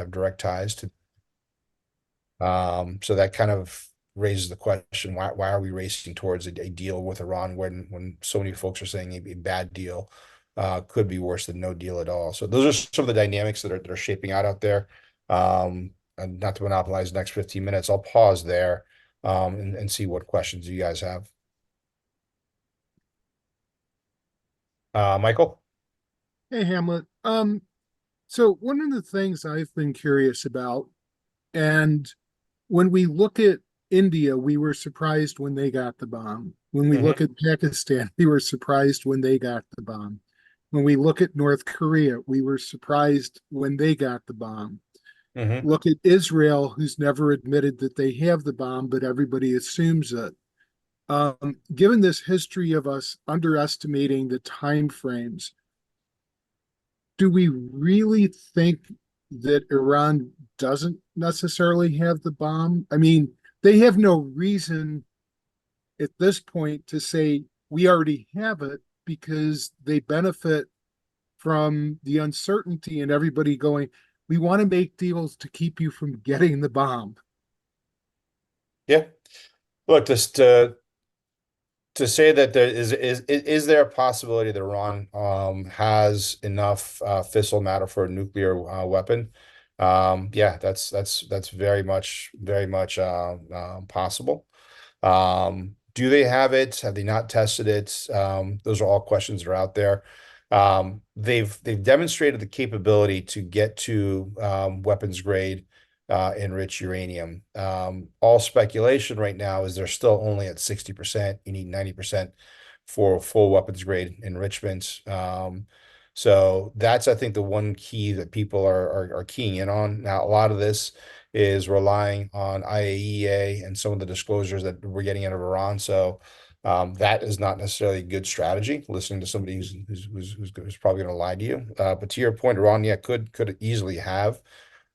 have direct ties to. So that kind of raises the question, why are we racing towards a deal with Iran when so many folks are saying a bad deal could be worse than no deal at all. So those are some of the dynamics that are shaping out there. And not to monopolize the next 15 minutes, I'll pause there and see what questions you guys have. Michael? Hey, Hamlet. So one of the things I've been curious about, and when we look at India, we were surprised when they got the bomb. When we look Hmm. at Pakistan, we were surprised when they got the bomb. When we look at North Korea, we were surprised when they got the bomb. Hmm. Look at Israel, who's never admitted that they have the bomb, but everybody assumes it. Given this history of us underestimating the time frames, do we really think that Iran doesn't necessarily have the bomb? I mean, they have no reason at this point to say we already have it because they benefit from the uncertainty and everybody going, we want to make deals to keep you from getting the bomb. Yeah. Look, just to say that is there a possibility that Iran has enough fissile matter for a nuclear weapon? Yeah, that's very much possible. Do they have it? Have they not tested it? Those are all questions that are out there. They've demonstrated the capability to get to weapons grade enriched uranium. All speculation right now is they're still only at 60%. You need 90% for full weapons grade enrichment. So that's, I think, the one key that people are keying in on. Now, a lot of this is relying on IAEA and some of the disclosures that we're getting out of Iran. So that is not necessarily a good strategy. Listening to somebody who's probably going to lie to you. But to your point, Iran, yeah, could easily have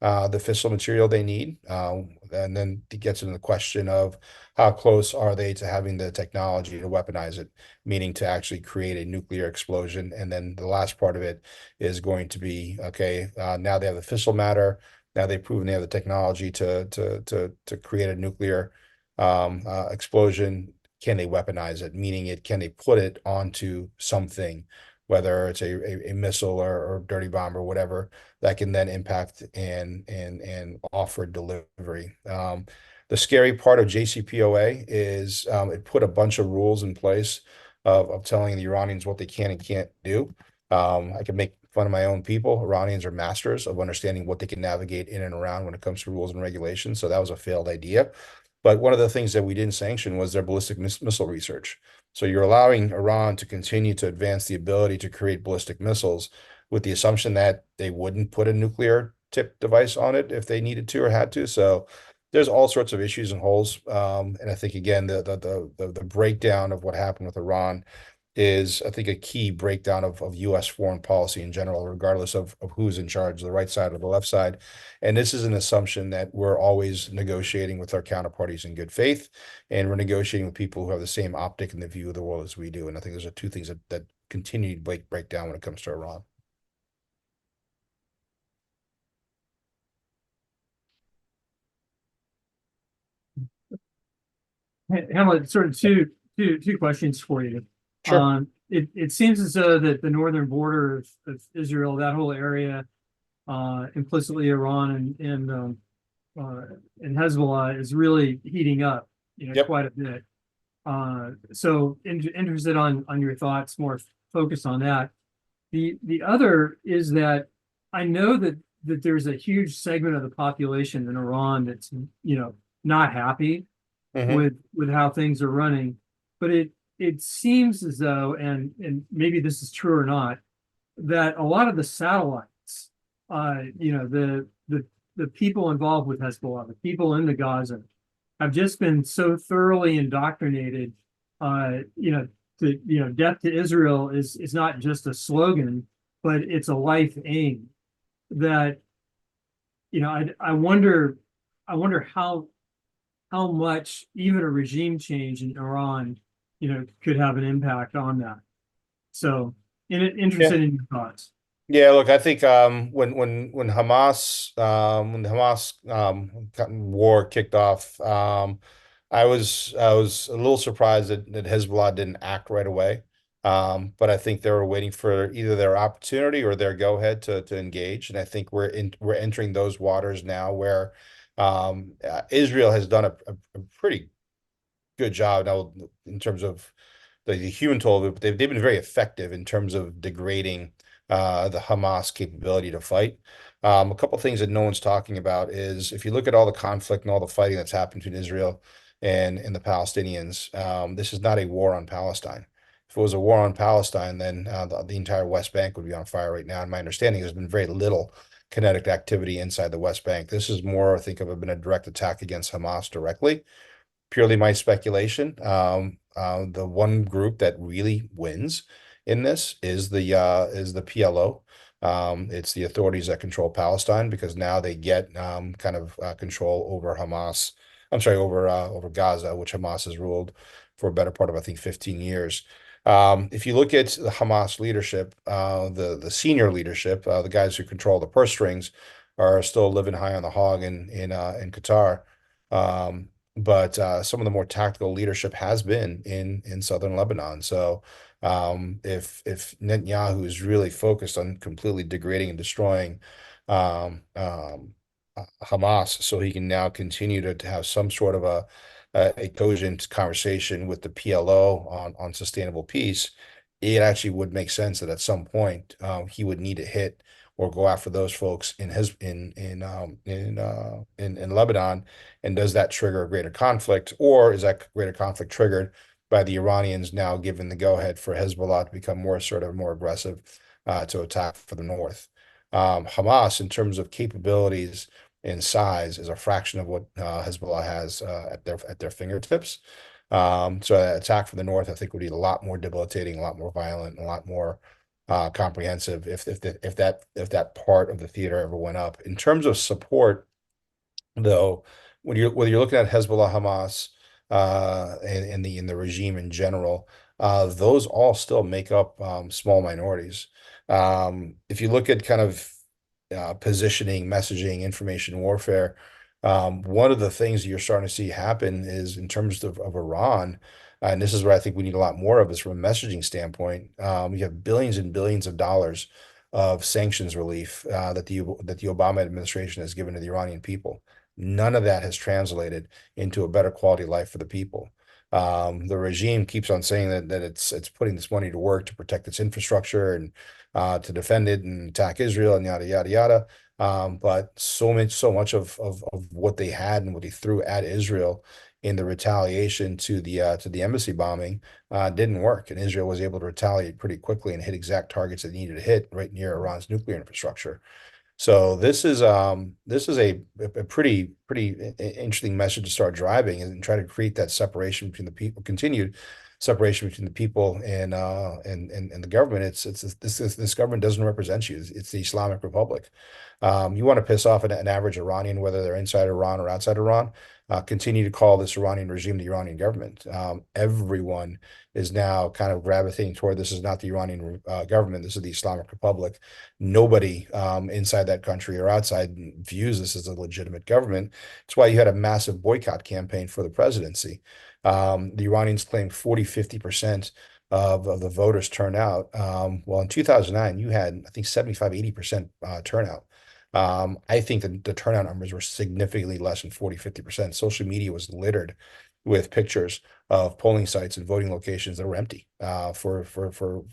the fissile material they need. And then it gets into the question of how close are they to having the technology to weaponize it, meaning to actually create a nuclear explosion. And then the last part of it is going to be, okay, now they have the fissile matter. Now they've proven they have the technology to create a nuclear explosion. Can they weaponize it? Meaning can they put it onto something, whether it's a missile or dirty bomb or whatever that can then impact and offer delivery. The scary part of JCPOA is it put a bunch of rules in place of telling the Iranians what they can and can't do. I can make fun of my own people. Iranians are masters of understanding what they can navigate in and around when it comes to rules and regulations. So that was a failed idea. But one of the things that we didn't sanction was their ballistic missile research. So you're allowing Iran to continue to advance the ability to create ballistic missiles with the assumption that they wouldn't put a nuclear tip device on it if they needed to or had to. So there's all sorts of issues and holes. And I think again, the breakdown of what happened with Iran is, I think, a key breakdown of U.S. foreign policy in general, regardless of who's in charge, the right side or the left side. And this is an assumption that we're always negotiating with our counterparties in good faith, and we're negotiating with people who have the same optic and the view of the world as we do. And I think those are two things that continue to break down when it comes to Iran. Hamlet, sort of two questions for you. Sure. It seems as though that the northern border of Israel, that whole area, implicitly Iran and Hezbollah, is really heating up, Yep. quite a bit. So interested on your thoughts, more focused on that. The other is that I know that there's a huge segment of the population in Iran that's not happy Hmm. with how things are running, but it seems as though, and maybe this is true or not, that a lot of the satellites, the people involved with Hezbollah, the people in the Gaza, have just been so thoroughly indoctrinated. Death to Israel is not just a slogan, but it's a life aim. That I wonder how much even a regime change in Iran, could have an impact on that. So, Yeah. interested in your thoughts. Yeah, look, I think when the Hamas war kicked off, I was a little surprised that Hezbollah didn't act right away. But I think they were waiting for either their opportunity or their go ahead to engage. And I think we're entering those waters now where Israel has done a pretty good job now in terms of the human toll. They've been very effective in terms of degrading the Hamas capability to fight. A couple of things that no one's talking about is if you look at all the conflict and all the fighting that's happened between Israel and the Palestinians, this is not a war on Palestine. If it was a war on Palestine, then the entire West Bank would be on fire right now. And my understanding there's been very little kinetic activity inside the West Bank. This is more, I think, of been a direct attack against Hamas directly. Purely my speculation. The one group that really wins in this is the PLO. It's the authorities that control Palestine because now they get kind of control over Hamas. I'm sorry, over Gaza, which Hamas has ruled for a better part of I think 15 years. If you look at the Hamas leadership, the senior leadership, the guys who control the purse strings, are still living high on the hog in Qatar. But some of the more tactical leadership has been in southern Lebanon. So if Netanyahu is really focused on completely degrading and destroying um, um, Hamas, so he can now continue to have some sort of a cogent conversation with the PLO on sustainable peace, it actually would make sense that at some point he would need to hit or go after those folks in Lebanon. And does that trigger a greater conflict, or is that greater conflict triggered by the Iranians now giving the go-ahead for Hezbollah to become more assertive, more aggressive to attack for the north? Hamas, in terms of capabilities and size, is a fraction of what Hezbollah has at their fingertips. So an attack from the north, I think, would be a lot more debilitating, a lot more violent, a lot more comprehensive if that part of the theater ever went up. In terms of support, though, whether you're looking at Hezbollah, Hamas, and the regime in general, those all still make up small minorities. If you look at kind of positioning, messaging, information warfare, one of the things you're starting to see happen is in terms of Iran, and this is where I think we need a lot more of is from a messaging standpoint. You have billions and billions of dollars of sanctions relief that the Obama administration has given to the Iranian people. None of that has translated into a better quality of life for the people. The regime keeps on saying that it's putting this money to work to protect its infrastructure and to defend it and attack Israel and yada yada yada. But so much of what they had and what they threw at Israel in the retaliation to the embassy bombing didn't work, and Israel was able to retaliate pretty quickly and hit exact targets it needed to hit right near Iran's nuclear infrastructure. So this is a pretty interesting message to start driving and try to create that separation between the people, continued separation between the people and the government. This government doesn't represent you. It's the Islamic Republic. You want to piss off an average Iranian, whether they're inside Iran or outside Iran, continue to call this Iranian regime the Iranian government. Everyone is now kind of gravitating toward this is not the Iranian government. This is the Islamic Republic. Nobody inside that country or outside views this as a legitimate government. It's why you had a massive boycott campaign for the presidency. The Iranians claimed 40-50% of the voters turn out. Well, in 2009, you had, I think, 75-80% turnout. I think that the turnout numbers were significantly less than 40-50%. Social media was littered with pictures of polling sites and voting locations that were empty for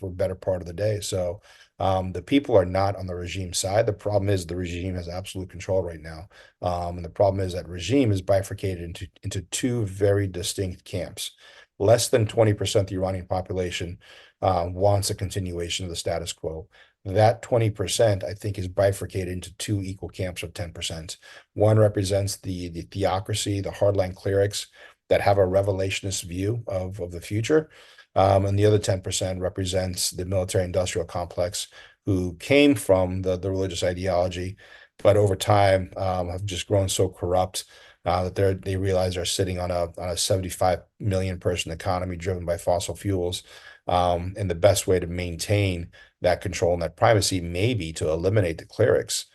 a better part of the day. So the people are not on the regime side. The problem is the regime has absolute control right now. And the problem is that regime is bifurcated into two very distinct camps. Less than 20% of the Iranian population wants a continuation of the status quo. That 20%, I think, is bifurcated into two equal camps of 10%. One represents the theocracy, the hardline clerics that have a revelationist view of the future. And the other 10% represents the military industrial complex who came from the religious ideology, but over time have just grown so corrupt that they realize they're sitting on a 75 million person economy driven by fossil fuels. And the best way to maintain that control and that primacy may be to eliminate the clerics,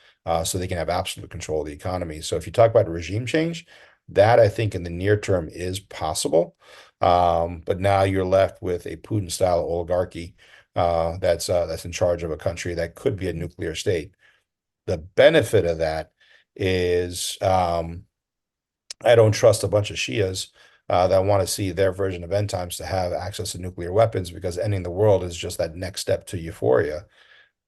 so they can have absolute control of the economy. So if you talk about regime change, that I think in the near term is possible. But now you're left with a Putin-style oligarchy that's in charge of a country that could be a nuclear state. The benefit of that is I don't trust a bunch of Shias that want to see their version of end times to have access to nuclear weapons, because ending the world is just that next step to euphoria.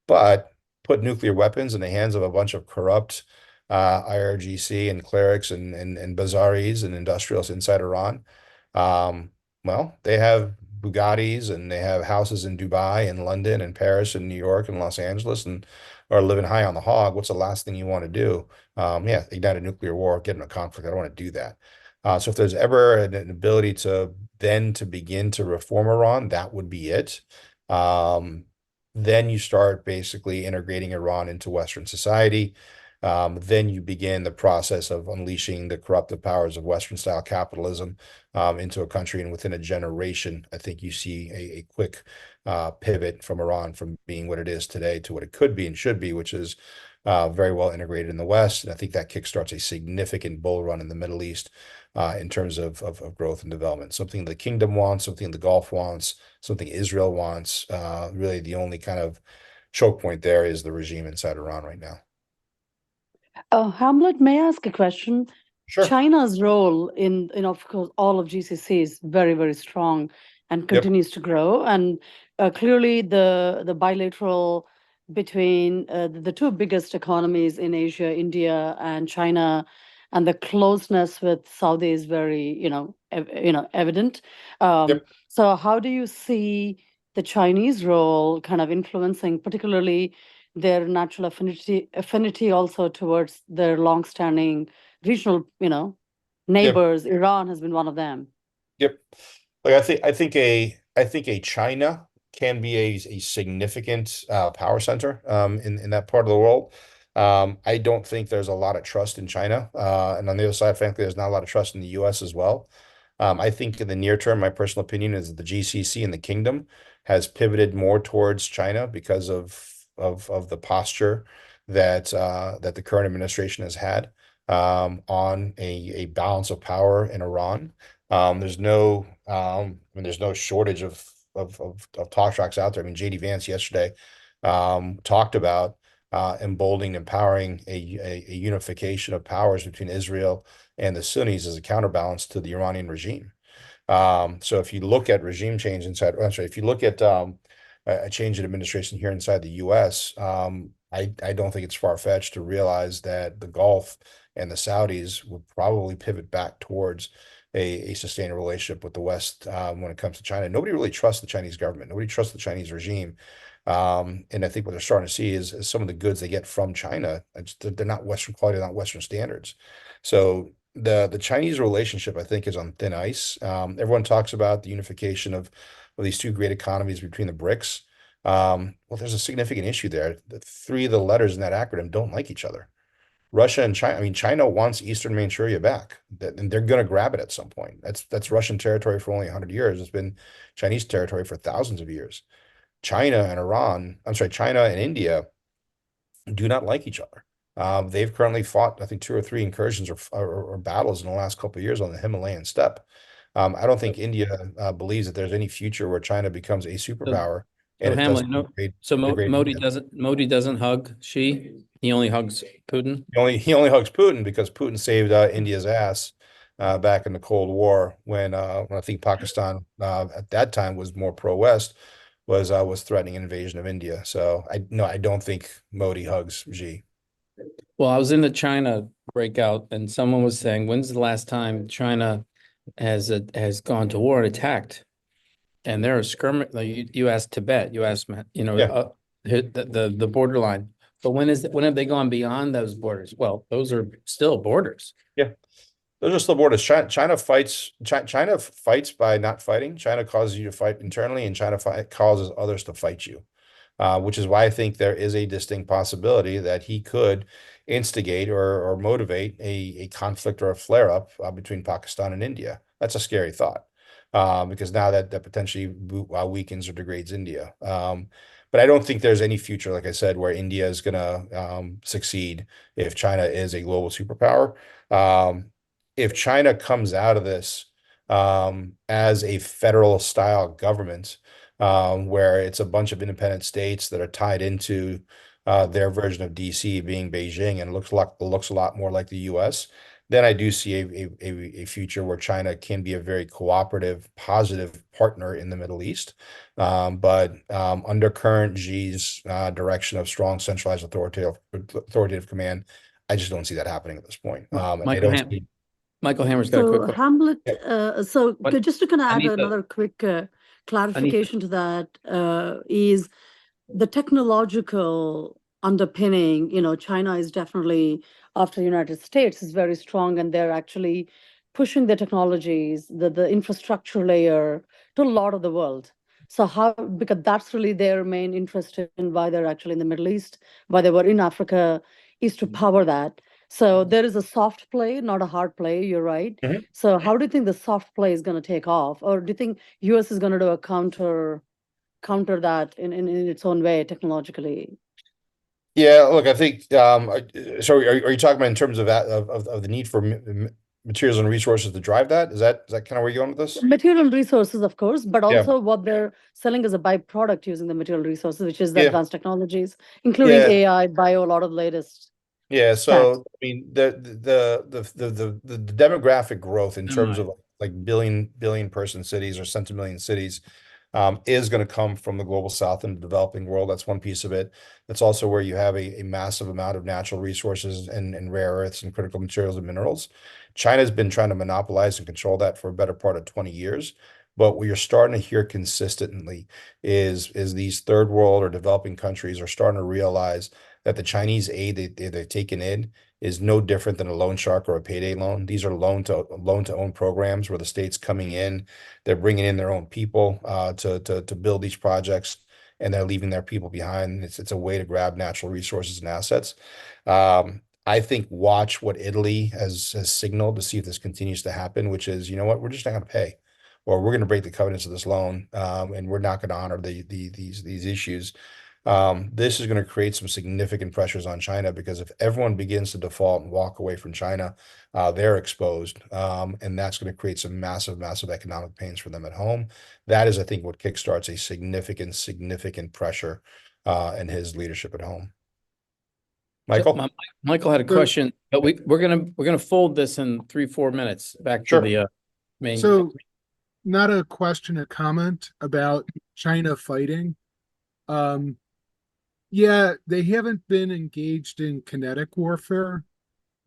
But put nuclear weapons in the hands of a bunch of corrupt IRGC and clerics and bazaris and industrialists inside Iran. Um, well, they have Bugattis and they have houses in Dubai and London and Paris and New York and Los Angeles and are living high on the hog. What's the last thing you want to do? Yeah, ignite a nuclear war, get in a conflict. I don't want to do that. So if there's ever an ability to begin to reform Iran, that would be it. Um, then you start basically integrating Iran into Western society. Then you begin the process of unleashing the corruptive powers of Western style capitalism into a country. And within a generation, I think you see a quick pivot from Iran from being what it is today to what it could be and should be, which is very well integrated in the West. And I think that kickstarts a significant bull run in the Middle East in terms of growth and development. Something the kingdom wants, something the Gulf wants, something Israel wants. Really, the only kind of choke point there is the regime inside Iran right now. Hamlet, may I ask a question? Sure. China's role in of course, all of GCC is very, very strong and Yep. continues to grow. And clearly, the bilateral between the two biggest economies in Asia, India and China, and the closeness with Saudi is very, evident. Yep. So, how do you see the Chinese role kind of influencing, particularly their natural affinity also towards their long-standing regional, Yep. neighbors? Iran has been one of them. Yep. Like I think a China can be a significant power center in that part of the world. I don't think there's a lot of trust in China. And on the other side, frankly, there's not a lot of trust in the US as well. I think in the near term, my personal opinion is that the GCC and the kingdom has pivoted more towards China because of the posture that the current administration has had on a balance of power in Iran. There's no shortage of talk tracks out there. I mean, JD Vance yesterday talked about emboldening, empowering a unification of powers between Israel and the Sunnis as a counterbalance to the Iranian regime. So if you look at regime change inside, I'm sorry, if you look at a change in administration here inside the US, I don't think it's far-fetched to realize that the Gulf and the Saudis would probably pivot back towards a sustained relationship with the West when it comes to China. Nobody really trusts the Chinese government. Nobody trusts the Chinese regime. And I think what they're starting to see is some of the goods they get from China, they're not Western quality, they're not Western standards. So the Chinese relationship, I think, is on thin ice. Everyone talks about the unification of these two great economies between the BRICS. Well, there's a significant issue there. The three of the letters in that acronym don't like each other. Russia and China. I mean, China wants Eastern Manchuria back, and they're going to grab it at some point. That's Russian territory for only 100 years. It's been Chinese territory for thousands of years. China and India do not like each other. They've currently fought, I think, two or three incursions or battles in the last couple of years on the Himalayan steppe. I don't think India believes that there's any future where China becomes a So, superpower and so it Hamlet, doesn't no, so degrade India. Modi doesn't hug Xi. He only hugs Putin. He only hugs Putin because Putin saved India's ass back in the Cold War when I think Pakistan at that time was more pro-West, was threatening an invasion of India. So I don't think Modi hugs Xi. Well, I was in the China breakout, and someone was saying, "When's the last time China has gone to war and attacked?" And there are skirmish. Like you asked Tibet, you asked Yeah. The borderline. But when have they gone beyond those borders? Well, those are still borders. Yeah. Those are still borders. China fights by not fighting. China causes you to fight internally, and China causes others to fight you. Which is why I think there is a distinct possibility that he could instigate or motivate a conflict or a flare-up between Pakistan and India. That's a scary thought. because now that potentially weakens or degrades India. But I don't think there's any future, like I said, where India is going to succeed if China is a global superpower. If China comes out of this as a federal style government, where it's a bunch of independent states that are tied into their version of DC being Beijing, and looks a lot more like the US, then I do see a future where China can be a very cooperative, positive partner in the Middle East. But under current Xi's direction of strong centralized authoritative command, I just don't see that happening at this point. And I don't see. Michael Hammer's got a quick So question. Hamlet, What- just to kind of add Anita- another quick clarification to that, is the technological underpinning, China is definitely, after the United States, is very strong, and they're actually pushing the technologies, the infrastructure layer to a lot of the world. So how, because that's really their main interest in why they're actually in the Middle East, why they were in Africa, is to power that. So there is a soft play, not a hard play, you're right. Mhm. So how do you think the soft play is going to take off? Or do you think US is going to do a counter that in its own way technologically? Yeah, look, I think so are you talking about in terms of that of the need for materials and resources to drive that? Is that kind of where you're going with this? Material resources, of course, but Yeah. also what they're selling as a byproduct using the material resources, which is the Yeah. advanced technologies, including Yeah. AI, bio, a lot of latest Yeah, tech. so I mean the demographic growth in terms of like billion person cities or centimillion cities is going to come from the global south and the developing world. That's one piece of it. That's also where you have a massive amount of natural resources and rare earths and critical materials and minerals. China's been trying to monopolize and control that for a better part of 20 years. But what you're starting to hear consistently is these third world or developing countries are starting to realize that the Chinese aid they've taken in is no different than a loan shark or a payday loan. These are loan to own programs where the state's coming in, they're bringing in their own people to build these projects, and they're leaving their people behind. It's a way to grab natural resources and assets. I think watch what Italy has signaled to see if this continues to happen, which is, you know what, we're just not going to pay, or we're going to break the covenants of this loan, and we're not going to honor these issues. This is going to create some significant pressures on China, because if everyone begins to default and walk away from China, they're exposed. And that's going to create some massive economic pains for them at home. That is, I think, what kickstarts a significant pressure in his leadership at home. Michael? Michael had a question, but we're gonna fold this in 3-4 minutes back to Sure. the main. So not a question, a comment about China fighting. Yeah, they haven't been engaged in kinetic warfare,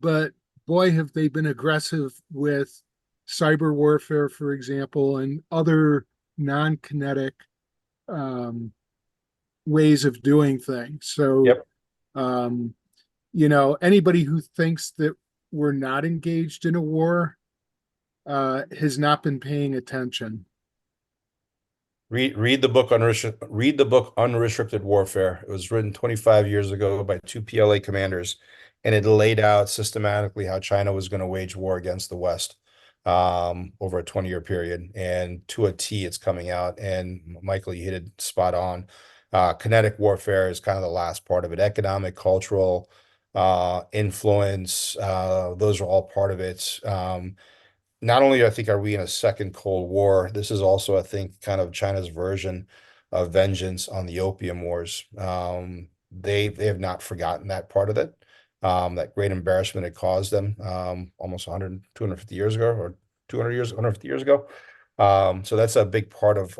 but boy, have they been aggressive with cyber warfare, for example, and other non-kinetic ways of doing things. So, Yep. Anybody who thinks that we're not engaged in a war has not been paying attention. Read the book Unrestricted Warfare. It was written 25 years ago by two PLA commanders, and it laid out systematically how China was going to wage war against the West over a 20-year period. And to a T, it's coming out. And Michael, you hit it spot on. Kinetic warfare is kind of the last part of it. Economic, cultural, influence, those are all part of it. Not only I think are we in a second Cold War, this is also, I think, kind of China's version of vengeance on the Opium Wars. They have not forgotten that part of it. That great embarrassment it caused them almost 100, 250 years ago, or 200 years, 150 years ago. So that's a big part of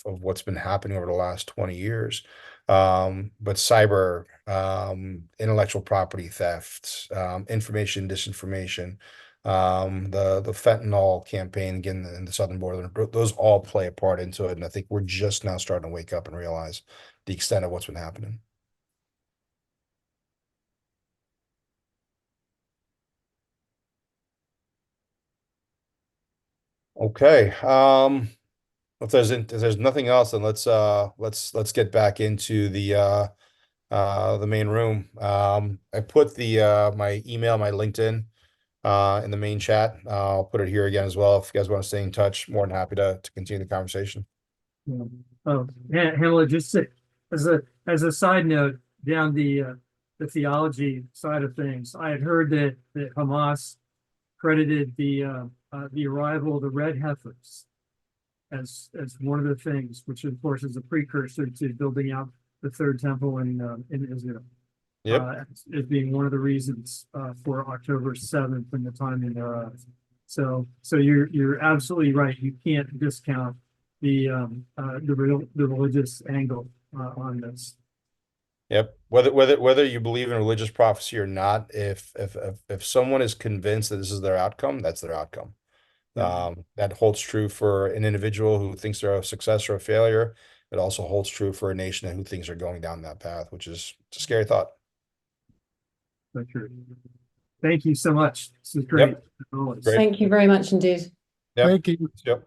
what's been happening over the last 20 years. But cyber, intellectual property theft, information disinformation, the fentanyl campaign again in the southern border, those all play a part into it. And I think we're just now starting to wake up and realize the extent of what's been happening. Okay. If there's nothing else, then let's get back into the main room. I put my email, my LinkedIn, in the main chat. I'll put it here again as well. If you guys want to stay in touch, more than happy to continue the conversation. Yeah. Oh, Hamlet, just as a side note, down the theology side of things, I had heard that Hamas credited the arrival of the red heifers as one of the things, which of course is a precursor to building out the third temple in Israel. Yep. As being one of the reasons for October 7th and the timing thereof. So you're absolutely right. You can't discount the religious angle on this. Yep. Whether you believe in religious prophecy or not, if someone is convinced that this is their outcome, that's their outcome. That holds true for an individual who thinks they're a success or a failure. It also holds true for a nation who thinks they're going down that path, which is a scary thought. So true. Thank you so much. This is great. Yep. As always. Great. Thank you very much indeed. Yep. Thank you. Yep.